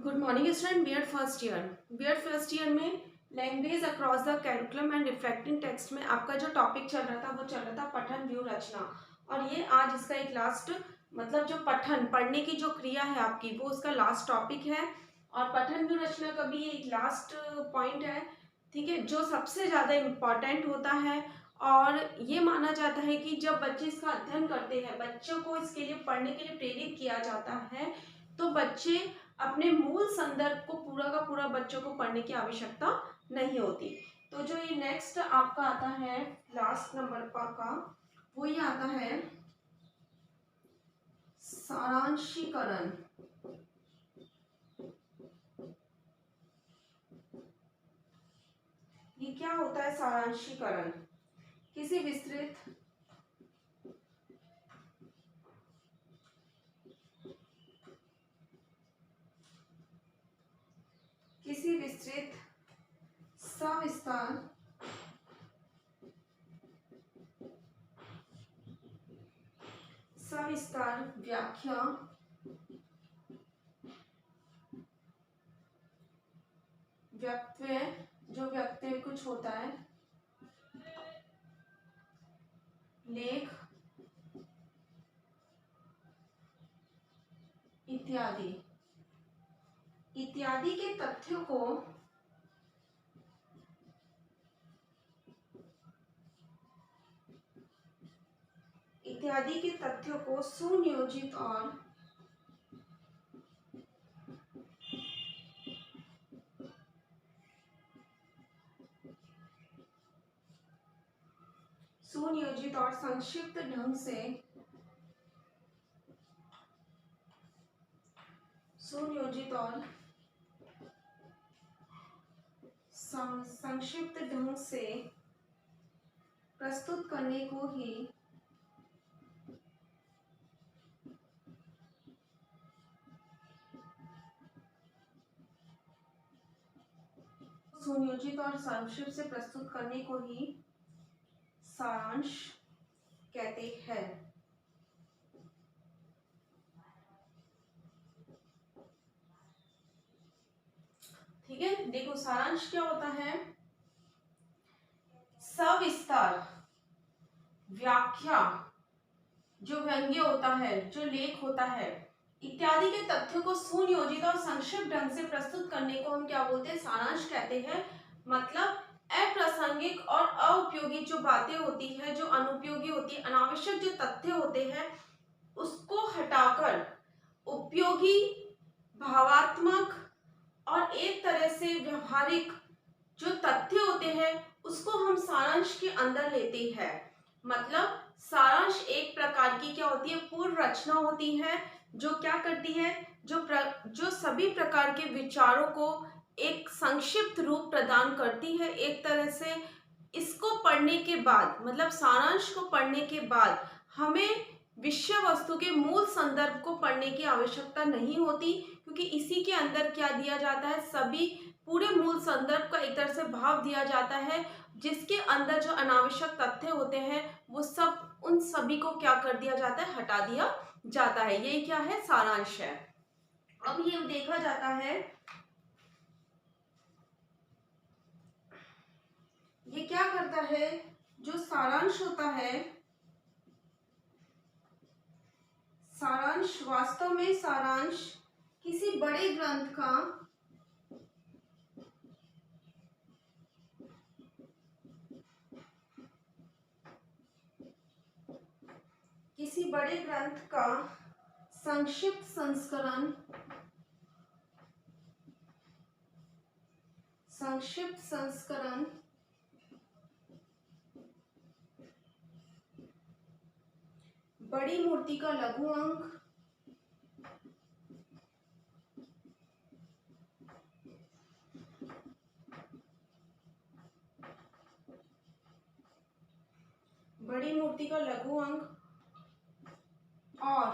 Good morning student. BEd first year में language across the curriculum and reflecting text में आपका जो topic चल रहा था वो चल रहा था पठन व्यू रचना। और ये आज इसका एक लास्ट मतलब जो पठन पढ़ने की जो क्रिया है आपकी वो उसका लास्ट टॉपिक है। और पठन व्यू रचना का भी ये एक लास्ट पॉइंट है, ठीक है, जो सबसे ज़्यादा इम्पॉर्टेंट होता है। और ये माना जाता है कि जब बच्चे इसका अध्ययन करते हैं, बच्चों को इसके लिए पढ़ने के लिए प्रेरित किया जाता है, तो बच्चे अपने मूल संदर्भ को पूरा का पूरा बच्चों को पढ़ने की आवश्यकता नहीं होती। तो जो ये नेक्स्ट आपका आता है लास्ट नंबर का वो ये आता है सारांशीकरण। ये क्या होता है सारांशीकरण? किसी विस्तृत सविस्तार व्याख्या व्यक्तव्य, जो व्यक्तव्य कुछ होता है, लेख इत्यादि इत्यादि के तथ्यों को सुनियोजित और संक्षिप्त ढंग से प्रस्तुत करने को ही सुनियोजित और संक्षिप्त से प्रस्तुत करने को ही सारांश कहते हैं। ठीक है, देखो सारांश क्या होता है? सविस्तार व्याख्या, जो व्यंग्य होता है, जो लेख होता है, इत्यादि के तथ्यों को सुनियोजित और संक्षिप्त ढंग से प्रस्तुत करने को हम क्या बोलते हैं? सारांश कहते हैं। मतलब अप्रासंगिक और अउपयोगी जो बातें होती है, जो अनुपयोगी होती है, अनावश्यक जो तथ्य होते हैं, उसको हटाकर उपयोगी, भावात्मक और एक तरह से व्यवहारिक जो तथ्य होते हैं उसको हम सारांश के अंदर लेते हैं। मतलब सारांश एक प्रकार की क्या होती है? पूर्व रचना होती है, जो क्या करती है? जो सभी प्रकार के विचारों को एक संक्षिप्त रूप प्रदान करती है। एक तरह से इसको पढ़ने के बाद, मतलब सारांश को पढ़ने के बाद हमें विषय वस्तु के मूल संदर्भ को पढ़ने की आवश्यकता नहीं होती, क्योंकि इसी के अंदर क्या दिया जाता है? सभी पूरे मूल संदर्भ का एक तरह से भाव दिया जाता है, जिसके अंदर जो अनावश्यक तथ्य होते हैं वो सब, उन सभी को क्या कर दिया जाता है? हटा दिया जाता है। ये क्या है? सारांश है। अब ये देखा जाता है, ये क्या करता है? जो सारांश होता है, सारांश वास्तव में सारांश किसी बड़े ग्रंथ का संक्षिप्त संस्करण बड़ी मूर्ति का लघु अंक, बड़ी मूर्ति का लघु अंक और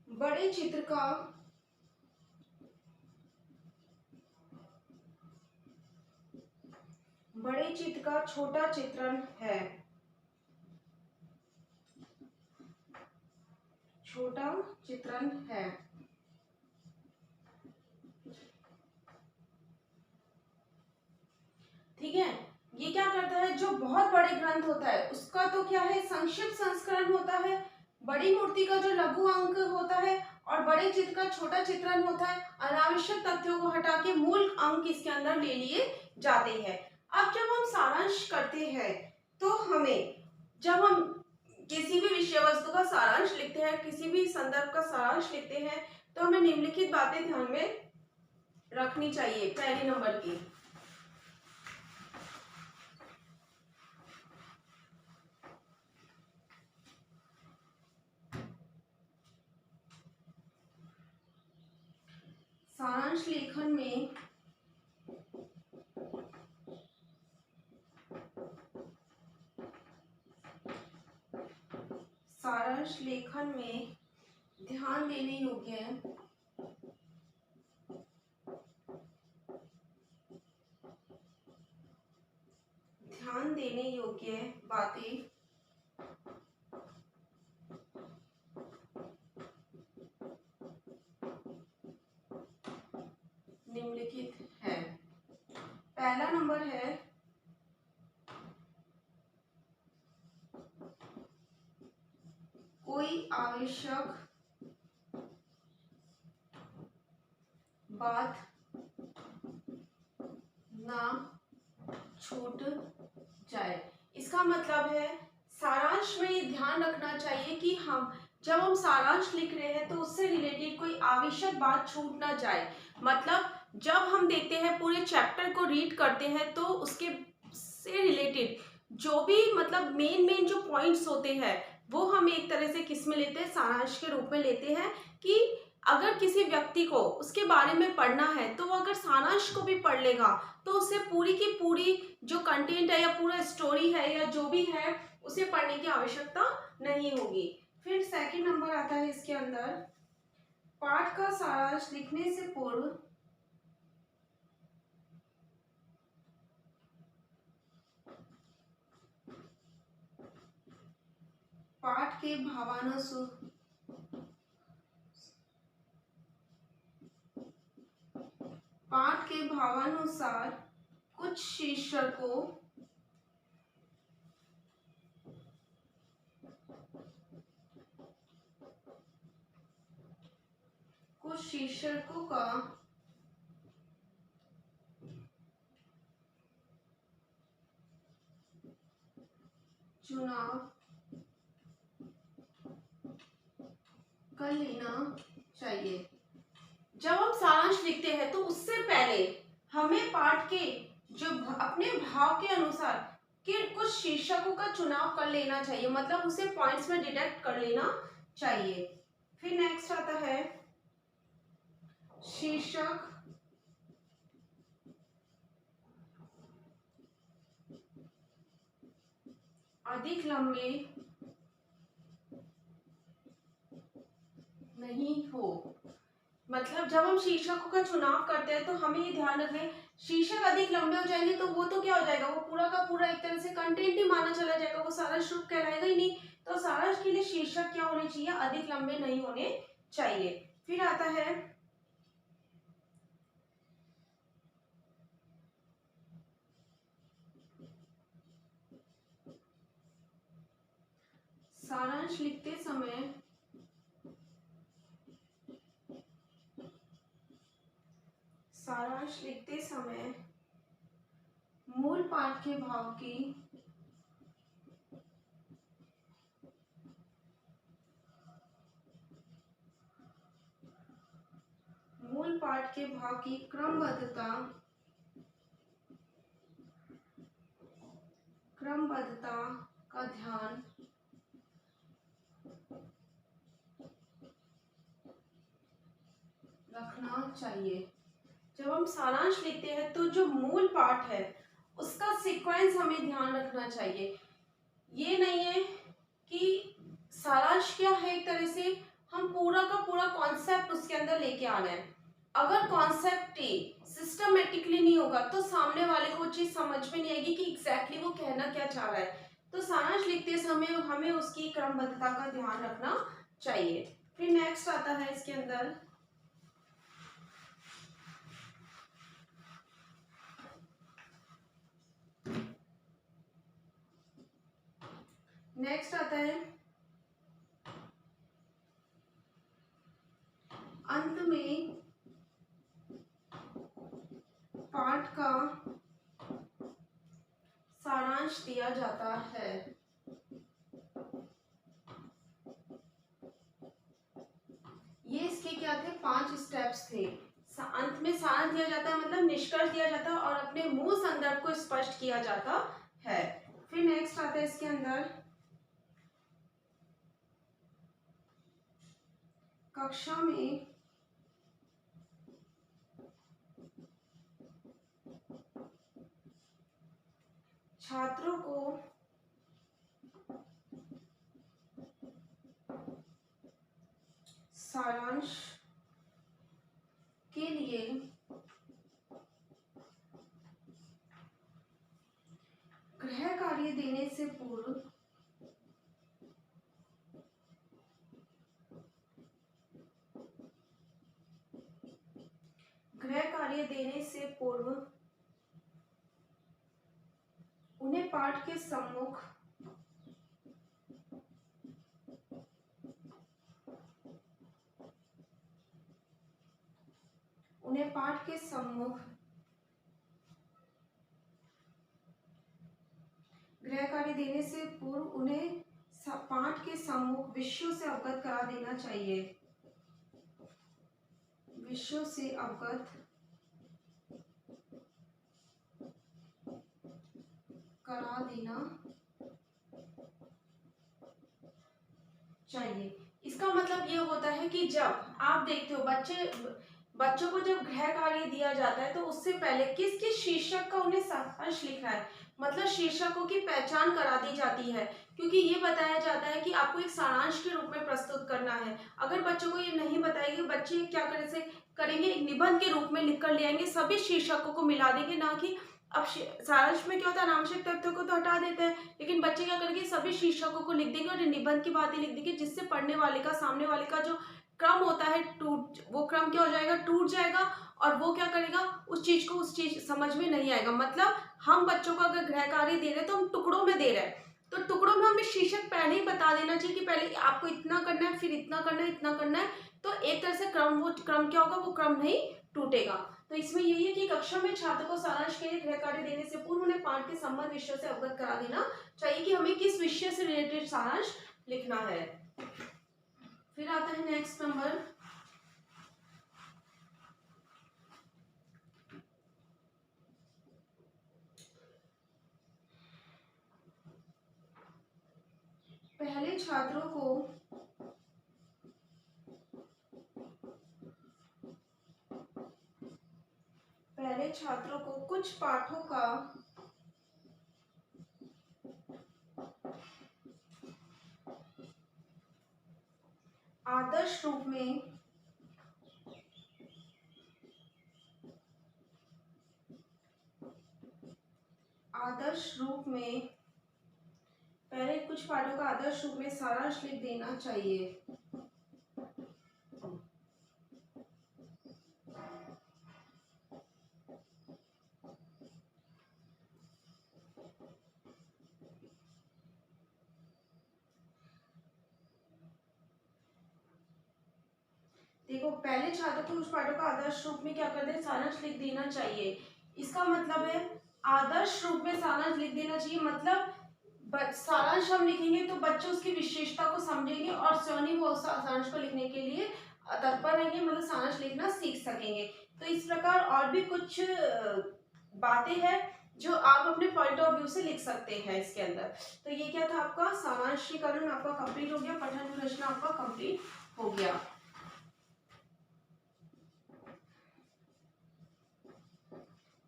बड़े चित्र का बड़े चित्र का छोटा चित्रण है। छोटा चित्रण है। क्या करता है, जो बहुत बड़े ग्रंथ होता है उसका तो क्या है, संक्षिप्त संस्करण होता है, बड़ी मूर्ति का जो लघु अंक होता है और बड़े चित्र का छोटा चित्रण होता है। अनावश्यक तथ्यों को हटा के मूल अंक इसके अंदर ले लिए जाते हैं। अब जब हम सारांश करते हैं तो हमें, जब हम किसी भी विषय वस्तु का सारांश लिखते हैं, किसी भी संदर्भ का सारांश लिखते हैं, तो हमें निम्नलिखित बातें ध्यान में रखनी चाहिए। पहले नंबर की, सारांश लेखन में ध्यान देने योग्य है, बातें निम्नलिखित है। पहला नंबर है, कोई आवश्यक बात ना छूट जाए। इसका मतलब है सारांश में ये ध्यान रखना चाहिए कि जब हम सारांश लिख रहे हैं तो उससे रिलेटेड कोई आवश्यक बात छूट ना जाए। मतलब जब हम देखते हैं पूरे चैप्टर को रीड करते हैं तो उसके से रिलेटेड जो भी मतलब मेन जो पॉइंट्स होते हैं वो हम एक तरह से किस में लेते हैं, सारांश के रूप में लेते हैं। कि अगर किसी व्यक्ति को उसके बारे में पढ़ना है तो वो अगर सारांश को भी पढ़ लेगा तो उसे पूरी की पूरी जो कंटेंट है या पूरा स्टोरी है या जो भी है उसे पढ़ने की आवश्यकता नहीं होगी। फिर सेकंड नंबर आता है इसके अंदर, पाठ का सारांश लिखने से पूर्व पाठ के भावानुसार कुछ शीर्षकों का चुनाव कर लेना चाहिए। जब हम सारांश लिखते हैं तो उससे पहले हमें पाठ के जो अपने भाव के अनुसार के कुछ शीर्षकों का चुनाव कर लेना चाहिए, मतलब उसे पॉइंट्स में डिटेक्ट कर लेना चाहिए। फिर नेक्स्ट आता है, शीर्षक अधिक लंबे नहीं हो। मतलब जब हम शीर्षकों का चुनाव करते हैं तो हमें ये ध्यान रखना, शीर्षक अधिक लंबे हो जाएंगे तो वो तो क्या हो जाएगा, वो पूरा का पूरा एक तरह से कंटेंट ही माना चला जाएगा, वो सारांश रूप कहलाएगा ही नहीं। तो सारांश के लिए शीर्षक क्या होने चाहिए, अधिक लंबे नहीं होने चाहिए। फिर आता है सारांश लिखते समय मूल पाठ के भाव की क्रमबद्धता का ध्यान रखना चाहिए। जब हम सारांश लिखते हैं तो जो मूल पाठ है उसका सीक्वेंस हमें ध्यान रखना चाहिए। ये नहीं है कि सारांश क्या है, एक तरह से हम पूरा का पूरा कॉन्सेप्ट उसके अंदर लेके आना है। अगर कॉन्सेप्ट ही सिस्टमेटिकली नहीं होगा तो सामने वाले को चीज समझ में नहीं आएगी कि एग्जैक्टली वो कहना क्या चाह रहा है। तो सारांश लिखते समय हमें उसकी क्रमबद्धता का ध्यान रखना चाहिए। फिर नेक्स्ट आता है इसके अंदर, नेक्स्ट आता है अंत में पाठ का सारांश दिया जाता है। ये इसके क्या थे, 5 स्टेप्स थे। अंत में सारांश दिया जाता है मतलब निष्कर्ष दिया जाता है और अपने मूल संदर्भ को स्पष्ट किया जाता है। फिर नेक्स्ट आता है इसके अंदर कक्षा में छात्रों को सारांश के लिए गृह कार्य देने से पूर्व उन्हें पाठ के सम्मुख गृह कार्य देने से पूर्व उन्हें पाठ के सम्मुख विषयों से अवगत करा देना चाहिए। विषयों से अवगत करा देना चाहिए। इसका मतलब ये होता है कि जब आप देखते हो बच्चों को जब गृह कार्य दिया जाता है तो उससे पहले किस किस शीर्षक का उन्हें सारांश लिखना है, मतलब शीर्षकों की पहचान करा दी जाती है, क्योंकि ये बताया जाता है कि आपको एक सारांश के रूप में प्रस्तुत करना है। अगर बच्चों को ये नहीं बताएंगे, बच्चे क्या करेंगे, एक निबंध के रूप में लिख कर ले आएंगे, सभी शीर्षकों को मिला देंगे। ना कि अब सारांश में क्या होता है, अनावश्यक तथ्यों को तो हटा देते हैं, लेकिन बच्चे क्या करेंगे, सभी शीर्षकों को लिख देंगे और निबंध की बातें लिख देंगे, जिससे पढ़ने वाले का, सामने वाले का जो क्रम होता है वो क्रम क्या हो जाएगा, टूट जाएगा और वो क्या करेगा, उस चीज समझ में नहीं आएगा। मतलब हम बच्चों को अगर गृह कार्य दे रहे हैं तो हम टुकड़ों में दे रहे हैं, तो टुकड़ों में हमें शीर्षक पहले ही बता देना चाहिए कि पहले आपको इतना करना है, फिर इतना करना है, इतना करना है, तो एक तरह से क्रम क्या होगा, वो क्रम नहीं टूटेगा। तो इसमें यही है कि कक्षा में छात्र को सारांश के लिए गृह कार्य देने से पूर्व उन्हें पाठ के संबंध विषयों से अवगत करा देना चाहिए कि हमें किस विषय से रिलेटेड सारांश लिखना है। फिर आता है नेक्स्ट नंबर पहले छात्रों को कुछ पाठों का आदर्श रूप में पहले कुछ पाठों का आदर्श रूप में सारांश लिख देना चाहिए। देखो, पहले छात्र को उस पाठों का आदर्श रूप में क्या कर दे, सारांश लिख देना चाहिए। इसका मतलब है आदर्श रूप में सारांश लिख देना चाहिए, मतलब सारांश हम लिखेंगे तो बच्चे उसकी विशेषता को समझेंगे और स्वयं ही वो सारांश को लिखने के लिए तत्पर रहेंगे, मतलब सारांश लिखना सीख सकेंगे। तो इस प्रकार और भी कुछ बातें हैं जो आप अपने पॉइंट ऑफ व्यू से लिख सकते हैं इसके अंदर। तो ये क्या था, आपका सारांशीकरण आपका कंप्लीट हो गया, पठन रचना आपका कंप्लीट हो गया।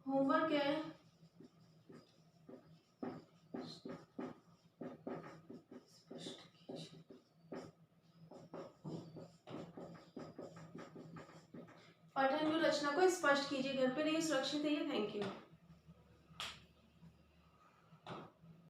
होमवर्क है पठन रचना को स्पष्ट कीजिए, घर पे रहिए, सुरक्षित रहिए। Thank you.